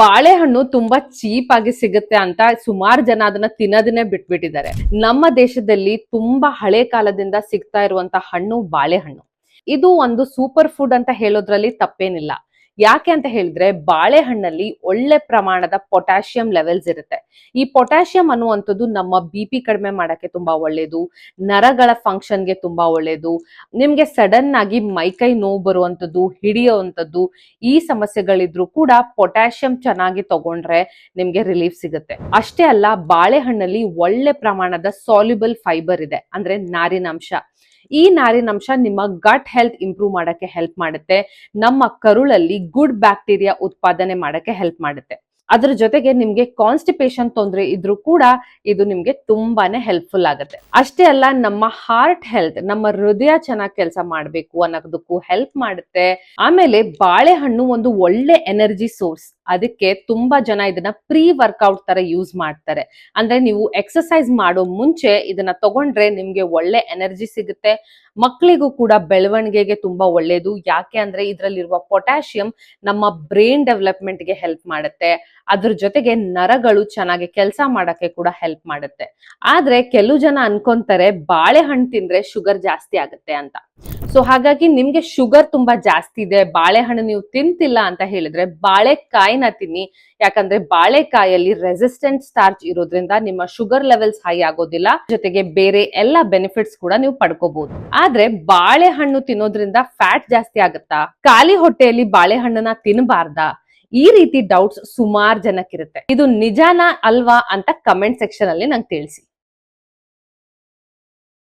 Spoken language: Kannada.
ಬಾಳೆಹಣ್ಣು ತುಂಬಾ ಚೀಪ್ ಆಗಿ ಸಿಗುತ್ತೆ ಅಂತ ಸುಮಾರು ಜನ ಅದನ್ನ ತಿನ್ನೋದನ್ನೇ ಬಿಟ್ಬಿಟ್ಟಿದ್ದಾರೆ. ನಮ್ಮ ದೇಶದಲ್ಲಿ ತುಂಬಾ ಹಳೆ ಕಾಲದಿಂದ ಸಿಗ್ತಾ ಇರುವಂತ ಹಣ್ಣು ಬಾಳೆಹಣ್ಣು. ಇದು ಒಂದು ಸೂಪರ್ ಫುಡ್ ಅಂತ ಹೇಳೋದ್ರಲ್ಲಿ ತಪ್ಪೇನಿಲ್ಲ. ಯಾಕೆ ಅಂತ ಹೇಳಿದ್ರೆ ಬಾಳೆಹಣ್ಣಲ್ಲಿ ಒಳ್ಳೆ ಪ್ರಮಾಣದ ಪೊಟ್ಯಾಷಿಯಂ ಲೆವೆಲ್ಸ್ ಇರುತ್ತೆ. ಈ ಪೊಟ್ಯಾಷಿಯಂ ಅನ್ನುವಂಥದ್ದು ನಮ್ಮ BP ಕಡಿಮೆ ಮಾಡಕ್ಕೆ ತುಂಬಾ ಒಳ್ಳೇದು, ನರಗಳ ಫಂಕ್ಷನ್ಗೆ ತುಂಬಾ ಒಳ್ಳೇದು, ನಿಮ್ಗೆ ಸಡನ್ ಆಗಿ ಮೈಕೈ ನೋವು ಬರುವಂತದ್ದು, ಹಿಡಿಯುವಂಥದ್ದು ಈ ಸಮಸ್ಯೆಗಳಿದ್ರು ಕೂಡ ಪೊಟ್ಯಾಷಿಯಂ ಚೆನ್ನಾಗಿ ತಗೊಂಡ್ರೆ ನಿಮ್ಗೆ ರಿಲೀಫ್ ಸಿಗುತ್ತೆ. ಅಷ್ಟೇ ಅಲ್ಲ, ಬಾಳೆಹಣ್ಣಲ್ಲಿ ಒಳ್ಳೆ ಪ್ರಮಾಣದ ಸಾಲ್ಯುಬಲ್ ಫೈಬರ್ ಇದೆ, ಅಂದ್ರೆ ನಾರಿನಾಂಶ. ಈ ನಾರಿನಾಂಶ ನಿಮ್ಮ ಗಟ್ ಹೆಲ್ತ್ ಇಂಪ್ರೂವ್ ಮಾಡಕ್ಕೆ ಹೆಲ್ಪ್ ಮಾಡುತ್ತೆ. ನಮ್ಮ ಕರುಳಲ್ಲಿ ಗುಡ್ ಬ್ಯಾಕ್ಟೀರಿಯಾ ಉತ್ಪಾದನೆ ಮಾಡಕ್ಕೆ ಹೆಲ್ಪ್ ಮಾಡುತ್ತೆ. ಅದ್ರ ಜೊತೆಗೆ ನಿಮ್ಗೆ ಕಾನ್ಸ್ಟಿಪೇಷನ್ ತೊಂದರೆ ಇದ್ರೂ ಕೂಡ ಇದು ನಿಮ್ಗೆ ತುಂಬಾನೇ ಹೆಲ್ಪ್ಫುಲ್ ಆಗುತ್ತೆ. ಅಷ್ಟೇ ಅಲ್ಲ, ನಮ್ಮ ಹಾರ್ಟ್ ಹೆಲ್ತ್, ನಮ್ಮ ಹೃದಯ ಚೆನ್ನಾಗಿ ಕೆಲಸ ಮಾಡ್ಬೇಕು ಅನ್ನೋದಕ್ಕೂ ಹೆಲ್ಪ್ ಮಾಡುತ್ತೆ. ಆಮೇಲೆ ಬಾಳೆಹಣ್ಣು ಒಂದು ಒಳ್ಳೆ ಎನರ್ಜಿ ಸೋರ್ಸ್. ಅದಕ್ಕೆ ತುಂಬಾ ಜನ ಇದನ್ನ ಪ್ರೀ ವರ್ಕೌಟ್ ತರ ಯೂಸ್ ಮಾಡ್ತಾರೆ. ಅಂದ್ರೆ ನೀವು ಎಕ್ಸರ್ಸೈಸ್ ಮಾಡೋ ಮುಂಚೆ ಇದನ್ನ ತಗೊಂಡ್ರೆ ನಿಮ್ಗೆ ಒಳ್ಳೆ ಎನರ್ಜಿ ಸಿಗುತ್ತೆ. ಮಕ್ಕಳಿಗೂ ಕೂಡ ಬೆಳವಣಿಗೆಗೆ ತುಂಬಾ ಒಳ್ಳೇದು. ಯಾಕೆ ಅಂದ್ರೆ ಇದ್ರಲ್ಲಿರುವ ಪೊಟ್ಯಾಷಿಯಂ ನಮ್ಮ ಬ್ರೈನ್ ಡೆವಲಪ್ಮೆಂಟ್ ಗೆ ಹೆಲ್ಪ್ ಮಾಡುತ್ತೆ. ಅದ್ರ ಜೊತೆಗೆ ನರಗಳು ಚೆನ್ನಾಗಿ ಕೆಲಸ ಮಾಡಕ್ಕೆ ಕೂಡ ಹೆಲ್ಪ್ ಮಾಡುತ್ತೆ. ಆದ್ರೆ ಕೆಲವು ಜನ ಅನ್ಕೊಂತಾರೆ ಬಾಳೆಹಣ್ಣು ತಿಂದ್ರೆ ಶುಗರ್ ಜಾಸ್ತಿ ಆಗುತ್ತೆ ಅಂತ. ಸೊ ಹಾಗಾಗಿ ನಿಮ್ಗೆ ಶುಗರ್ ತುಂಬಾ ಜಾಸ್ತಿ ಇದೆ, ಬಾಳೆಹಣ್ಣು ನೀವು ತಿಂತಿಲ್ಲ ಅಂತ ಹೇಳಿದ್ರೆ ಬಾಳೆಕಾಯಿನ ತಿನ್ನಿ. ಯಾಕಂದ್ರೆ ಬಾಳೆಕಾಯಲ್ಲಿ ರೆಸಿಸ್ಟೆಂಟ್ ಸ್ಟಾರ್ಚ್ ಇರೋದ್ರಿಂದ ನಿಮ್ಮ ಶುಗರ್ ಲೆವೆಲ್ಸ್ ಹೈ ಆಗೋದಿಲ್ಲ, ಜೊತೆಗೆ ಬೇರೆ ಎಲ್ಲ ಬೆನಿಫಿಟ್ಸ್ ಕೂಡ ನೀವು ಪಡ್ಕೋಬಹುದು. ಆದ್ರೆ ಬಾಳೆಹಣ್ಣು ತಿನ್ನೋದ್ರಿಂದ ಫ್ಯಾಟ್ ಜಾಸ್ತಿ ಆಗುತ್ತಾ, ಖಾಲಿ ಹೊಟ್ಟೆಯಲ್ಲಿ ಬಾಳೆಹಣ್ಣನ್ನ ತಿನ್ನಬಾರ್ದಾ, ಈ ರೀತಿ ಡೌಟ್ಸ್ ಸುಮಾರು ಜನಕ್ಕಿರುತ್ತೆ. ಇದು ನಿಜಾನ ಅಲ್ವಾ ಅಂತ ಕಮೆಂಟ್ ಸೆಕ್ಷನ್ ಅಲ್ಲಿ ನಂಗೆ ತಿಳಿಸಿ.